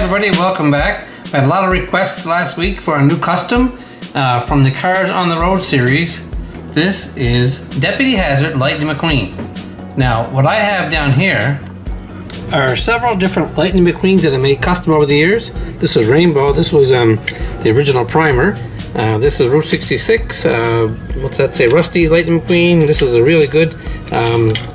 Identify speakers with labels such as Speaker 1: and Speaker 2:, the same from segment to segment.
Speaker 1: everybody, welcome back. I had a lot of requests last week for a new custom from the Cars on the Road series. This is Deputy Hazard Lightning McQueen. Now, what I have down here are several different Lightning McQueens that I made custom over the years. This was Rainbow, this was the original primer. This is Route 66, what's that say, Rusty's Lightning McQueen. This is a really good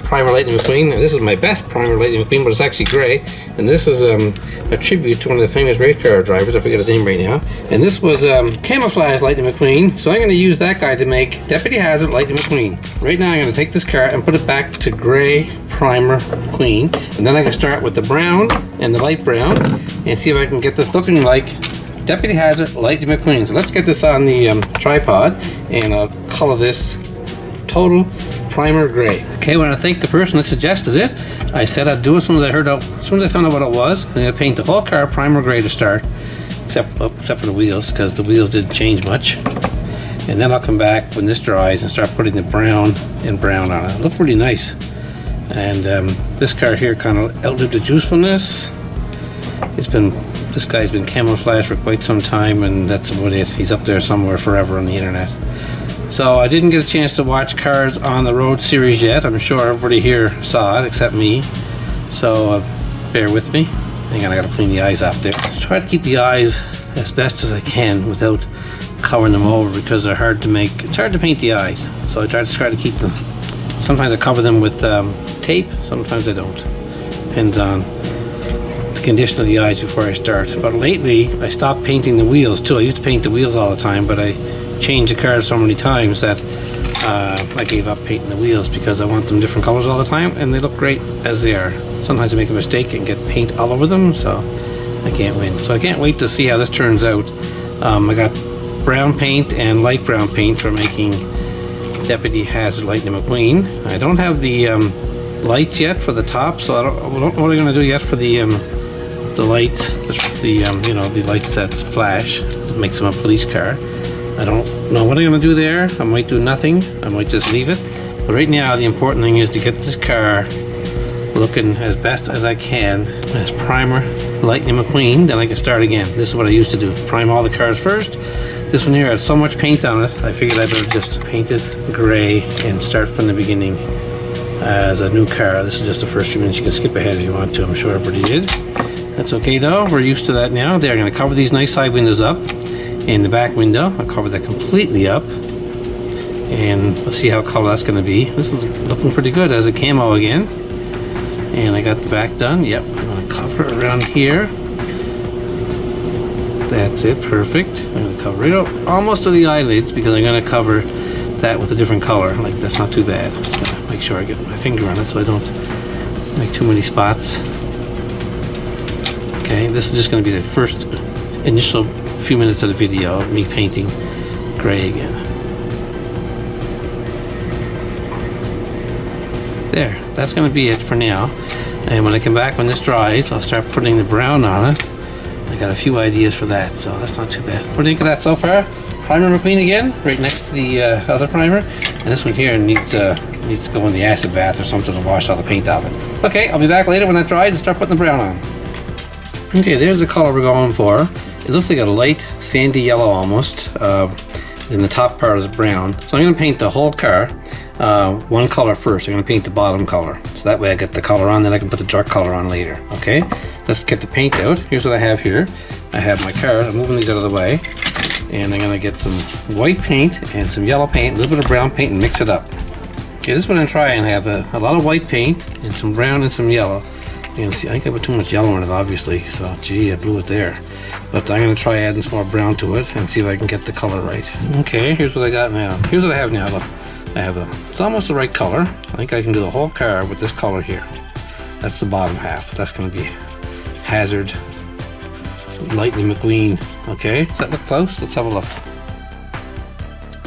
Speaker 1: primer Lightning McQueen. This is my best primer Lightning McQueen, but it's actually gray. And this is a tribute to one of the famous race car drivers, I forget his name right now. And this was camouflage Lightning McQueen, so I'm going to use that guy to make Deputy Hazard Lightning McQueen. Right now I'm going to take this car and put it back to gray primer McQueen, and then I can start with the brown and the light brown and see if I can get this looking like Deputy Hazard Lightning McQueen. So let's get this on the tripod and I'll color this total primer gray. Okay, when I thank the person that suggested it, I said I'd do it as soon as I found out what it was. I'm going to paint the whole car primer gray to start, except for the wheels, because the wheels didn't change much. And then I'll come back when this dries and start putting the brown and brown on it. It'll look pretty nice. And this car here kind of outlived its usefulness. This guy's been camouflaged for quite some time, and that's what it is. He's up there somewhere forever on the internet. So I didn't get a chance to watch Cars on the Road series yet. I'm sure everybody here saw it except me. So bear with me. Hang on, I gotta clean the eyes off there. Try to keep the eyes as best as I can without covering them over, because they're hard to make. It's hard to paint the eyes. So I try to keep them. Sometimes I cover them with tape, sometimes I don't. Depends on the condition of the eyes before I start. But lately, I stopped painting the wheels too. I used to paint the wheels all the time, but I changed the cars so many times that I gave up painting the wheels because I want them different colors all the time, and they look great as they are. Sometimes I make a mistake and get paint all over them, so I can't win. So I can't wait to see how this turns out. I got brown paint and light brown paint for making Deputy Hazard Lightning McQueen. I don't have the lights yet for the top, so I don't know what I'm going to do yet for the lights, the lights that flash. It makes them a police car. I don't know what I'm going to do there. I might do nothing. I might just leave it. But right now, the important thing is to get this car looking as best as I can as primer Lightning McQueen. Then I can start again. This is what I used to do. Prime all the cars first. This one here has so much paint on it, I figured I better just paint it gray and start from the beginning as a new car. This is just the first few minutes. You can skip ahead if you want to. I'm sure everybody did. That's okay though. We're used to that now. They're going to cover these nice side windows up. And the back window, I'll cover that completely up. And let's see how color that's going to be. This is looking pretty good as a camo again. And I got the back done. Yep, I'm going to cover it around here. That's it, perfect. I'm going to cover it up almost to the eyelids because I'm going to cover that with a different color. Like, that's not too bad. Just going to make sure I get my finger on it so I don't make too many spots. Okay, this is just going to be the first initial few minutes of the video of me painting gray again. There, that's going to be it for now. And when I come back when this dries, I'll start putting the brown on it. I got a few ideas for that, so that's not too bad. What do you think of that so far? Primer McQueen again, right next to the other primer. And this one here needs to go in the acid bath or something to wash all the paint off it. Okay, I'll be back later when that dries and start putting the brown on. Okay, there's the color we're going for. It looks like a light sandy yellow almost. And the top part is brown. So I'm going to paint the whole car one color first. I'm going to paint the bottom color. So that way I get the color on, then I can put the dark color on later. Okay, let's get the paint out. Here's what I have here. I have my car. I'm moving these out of the way. And I'm going to get some white paint and some yellow paint, a little bit of brown paint, and mix it up. Okay, this is what I'm trying. I have a lot of white paint and some brown and some yellow. You can see, I think I put too much yellow in it, obviously. So, gee, I blew it there. But I'm going to try adding some more brown to it and see if I can get the color right. Okay, here's what I got now. Here's what I have now. Look, it's almost the right color. I think I can do the whole car with this color here. That's the bottom half. That's going to be Hazard Lightning McQueen. Okay, does that look close? Let's have a look.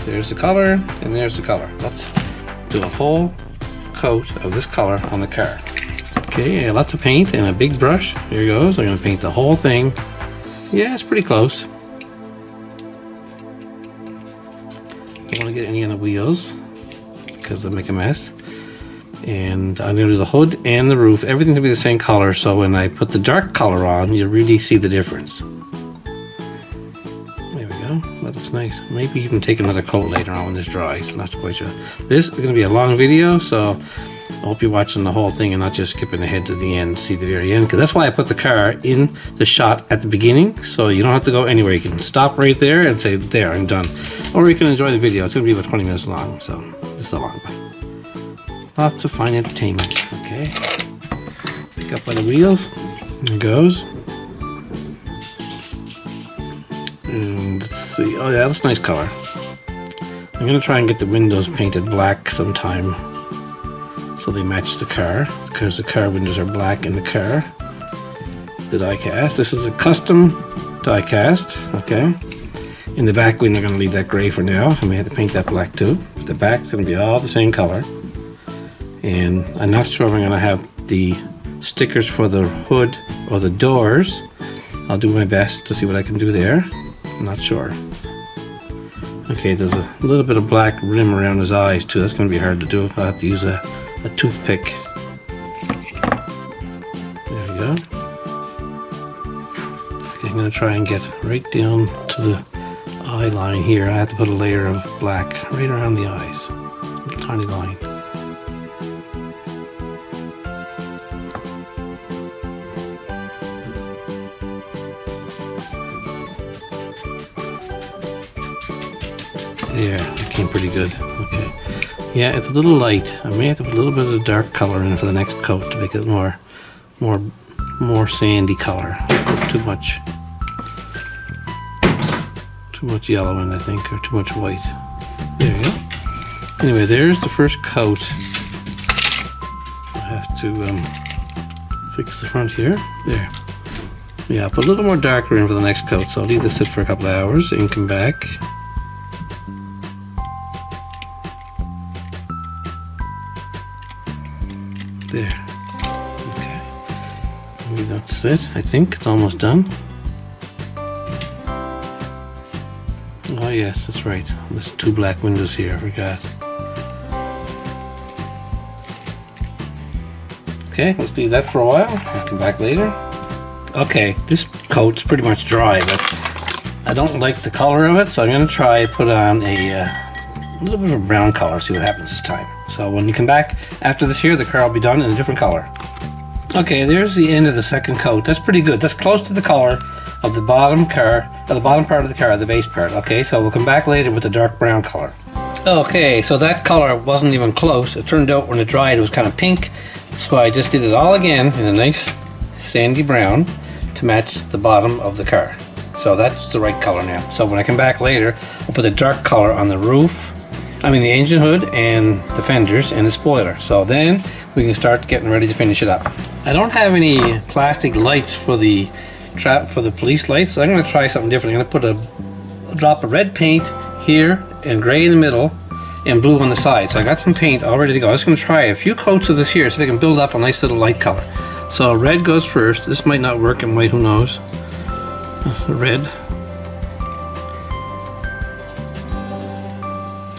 Speaker 1: There's the color, and there's the color. Let's do a whole coat of this color on the car. Okay, lots of paint and a big brush. Here goes. I'm going to paint the whole thing. Yeah, it's pretty close. Don't want to get any on the wheels because they'll make a mess. And I'm going to do the hood and the roof. Everything's going to be the same color, so when I put the dark color on, you really see the difference. There we go. That looks nice. Maybe even take another coat later on when this dries. I'm not quite sure. This is going to be a long video, so I hope you're watching the whole thing and not just skipping ahead to the end, see the very end. Because that's why I put the car in the shot at the beginning, so you don't have to go anywhere. You can stop right there and say, there, I'm done. Or you can enjoy the video. It's going to be about 20 minutes long, so this is a long one. Lots of fine entertainment. Okay. Pick up by the wheels. There it goes. And let's see. Oh yeah, that's a nice color. I'm gonna try and get the windows painted black sometime, so they match the car, because the car windows are black in the car. The diecast. This is a custom diecast. Okay. In the back window, I'm gonna leave that gray for now. I may have to paint that black too. The back's gonna be all the same color. And I'm not sure if I'm going to have the stickers for the hood or the doors. I'll do my best to see what I can do there. I'm not sure. Okay, there's a little bit of black rim around his eyes too. That's going to be hard to do. I'll have to use a toothpick. There we go. Okay, I'm going to try and get right down to the eye line here. I have to put a layer of black right around the eyes. A little tiny line. There, that came pretty good. Okay. Yeah, it's a little light. I may have to put a little bit of dark color in for the next coat to make it more sandy color. Too much yellow in, I think, or too much white. There you go. Anyway, there's the first coat. I have to fix the front here. There. Yeah, I'll put a little more darker in for the next coat, so I'll leave this sit for a couple of hours and come back. There. Okay. Maybe that's it. I think it's almost done. Oh yes, that's right. There's two black windows here, I forgot. Okay, let's leave that for a while. I'll come back later. Okay, this coat's pretty much dry, but I don't like the color of it, so I'm going to try put on a little bit of a brown color, see what happens this time. So when you come back after this here, the car will be done in a different color. Okay, there's the end of the second coat. That's pretty good. That's close to the color of the bottom car, the bottom part of the car, the base part. Okay, so we'll come back later with the dark brown color. Okay, so that color wasn't even close. It turned out when it dried, it was kind of pink. So I just did it all again in a nice sandy brown to match the bottom of the car. So that's the right color now. So when I come back later, I'll put the dark color on the roof, the engine hood and the fenders and the spoiler. So then we can start getting ready to finish it up. I don't have any plastic lights for the police lights, so I'm going to try something different. I'm going to put a drop of red paint here and gray in the middle and blue on the side. So I got some paint all ready to go. I'm just going to try a few coats of this here so I can build up a nice little light color. So red goes first. This might not work in white, who knows. Red.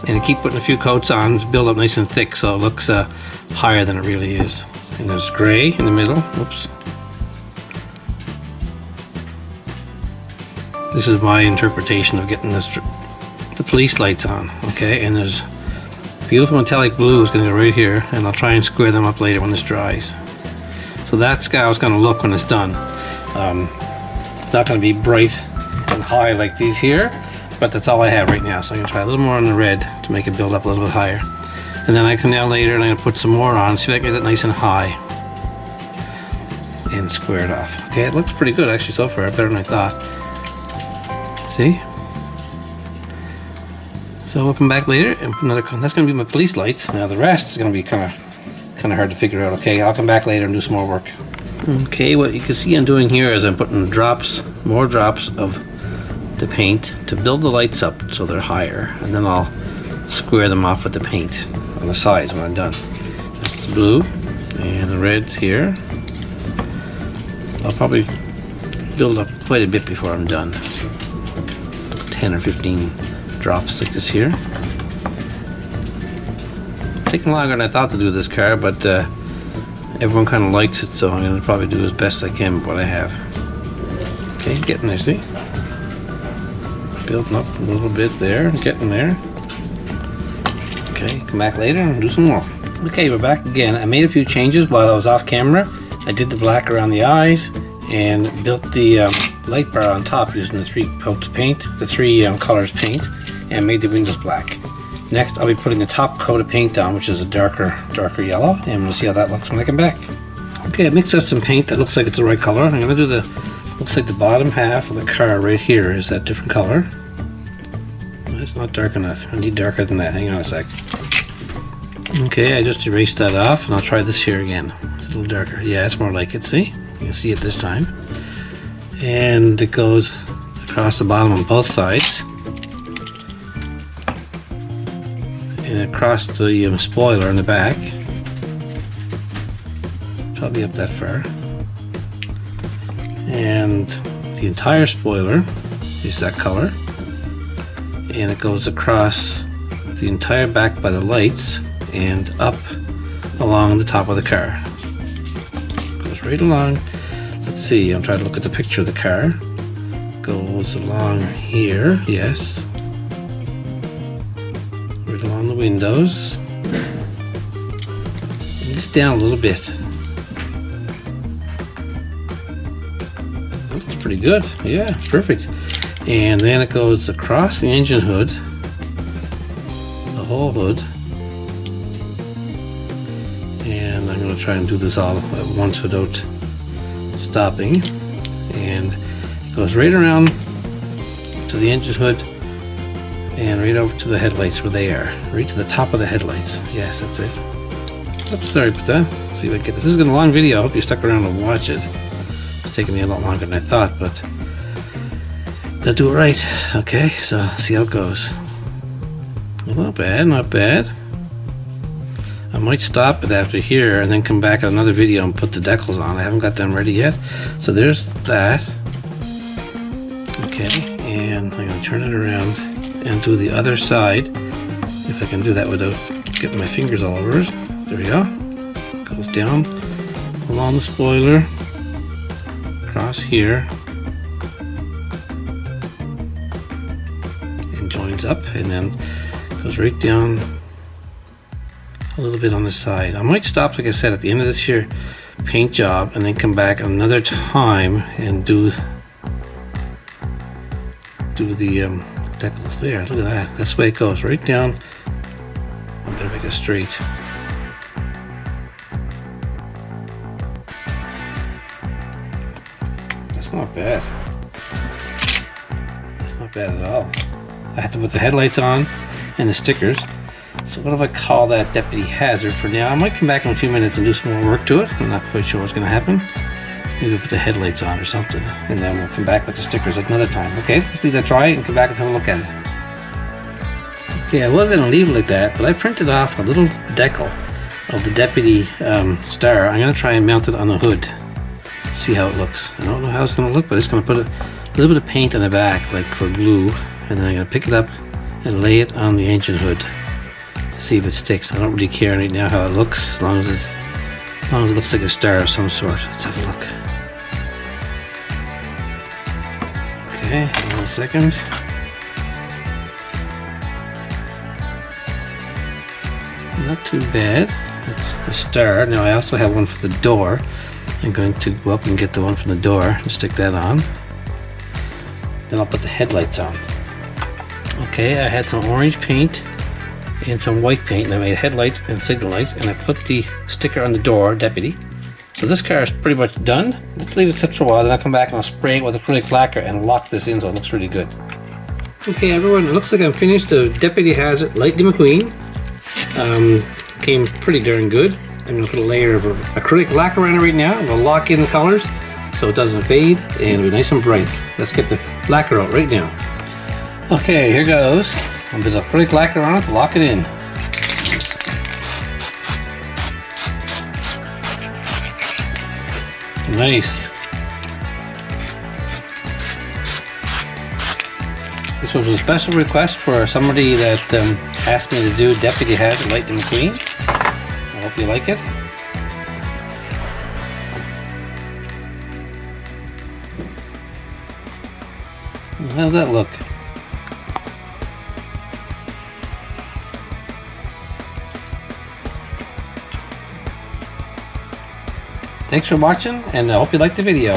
Speaker 1: And I keep putting a few coats on to build up nice and thick so it looks higher than it really is. And there's gray in the middle. Oops. This is my interpretation of getting the police lights on. Okay, and there's beautiful metallic blue is going to go right here, and I'll try and square them up later when this dries. So that's how it's going to look when it's done. It's not going to be bright and high like these here, but that's all I have right now. So I'm going to try a little more on the red to make it build up a little bit higher. And then I come down later and I'm going to put some more on, see if I can get it nice and high and square it off. Okay, it looks pretty good actually so far, better than I thought. See? So we'll come back later and put another, that's going to be my police lights. Now the rest is going to be kind of hard to figure out. Okay, I'll come back later and do some more work. Okay, what you can see I'm doing here is I'm putting more drops of the paint to build the lights up so they're higher, and then I'll square them off with the paint on the sides when I'm done. That's the blue and the red's here. I'll probably build up quite a bit before I'm done. 10 or 15 drops like this here. taking longer than I thought to do this car, but everyone kind of likes it, so I'm going to probably do as best I can with what I have. Okay, getting there, see? Building up a little bit there, getting there. Okay, come back later and do some more. Okay, we're back again. I made a few changes while I was off camera. I did the black around the eyes and built the light bar on top using the 3 coats of paint, the 3 colors paint, and made the windows black. Next, I'll be putting the top coat of paint on, which is a darker yellow, and we'll see how that looks when I come back. Okay, I mixed up some paint that looks like it's the right color. I'm gonna do looks like the bottom half of the car right here is that different color. That's not dark enough. I need darker than that. Hang on a sec. Okay, I just erased that off, and I'll try this here again. It's a little darker. Yeah, it's more like it, see? You can see it this time. And it goes across the bottom on both sides. And across the spoiler in the back. Probably up that far. And the entire spoiler is that color. And it goes across the entire back by the lights and up along the top of the car. Goes right along. Let's see, I'm trying to look at the picture of the car. Goes along here, yes. Right along the windows. And just down a little bit. That's pretty good. Yeah, perfect. And then it goes across the engine hood, the whole hood. And I'm going to try and do this all at once without stopping. And it goes right around to the engine hood and right over to the headlights where they are. Right to the top of the headlights. Yes, that's it. Oops, sorry about that. Let's see if I can get this. This is a long video. I hope you stuck around and watch it. It's taking me a lot longer than I thought, but gotta do it right. Okay, so see how it goes. Well, not bad, not bad. I might stop it after here and then come back at another video and put the decals on. I haven't got them ready yet. So there's that. Okay, and I'm gonna turn it around and do the other side. If I can do that without getting my fingers all over it. There we go. Goes down along the spoiler, across here, and joins up, and then goes right down a little bit on the side. I might stop, like I said, at the end of this here paint job and then come back another time and do the decals there. Look at that. That's the way it goes, right down. I better make it straight. That's not bad. That's not bad at all. I have to put the headlights on and the stickers. So what if I call that Deputy Hazard for now? I might come back in a few minutes and do some more work to it. I'm not quite sure what's going to happen. Maybe we'll put the headlights on or something. And then we'll come back with the stickers at another time. Okay, let's do that try and come back and have a look at it. Okay, I was going to leave it like that, but I printed off a little decal of the Deputy star. I'm going to try and mount it on the hood. See how it looks. I don't know how it's going to look, but it's going to put a little bit of paint on the back, like for glue. And then I'm going to pick it up and lay it on the engine hood to see if it sticks. I don't really care right now how it looks, as long as it looks like a star of some sort. Let's have a look. Okay, hold on a second. Not too bad. That's the star. Now I also have one for the door. I'm going to go up and get the one from the door and stick that on. Then I'll put the headlights on. Okay, I had some orange paint and some white paint, and I made headlights and signal lights, and I put the sticker on the door, Deputy. So this car is pretty much done. Let's leave it sit for a while, then I'll come back and I'll spray it with acrylic lacquer and lock this in so it looks really good. Okay everyone, it looks like I'm finished the Deputy Hazard Lightning McQueen. Came pretty darn good. I'm going to put a layer of acrylic lacquer on it right now. I'm going to lock in the colors so it doesn't fade and it'll be nice and bright. Let's get the lacquer out right now. Okay, here goes. A bit of acrylic lacquer on it to lock it in. Nice. This was a special request for somebody that asked me to do Deputy Hazard Lightning McQueen. I hope you like it. How's that look? Thanks for watching, and I hope you liked the video.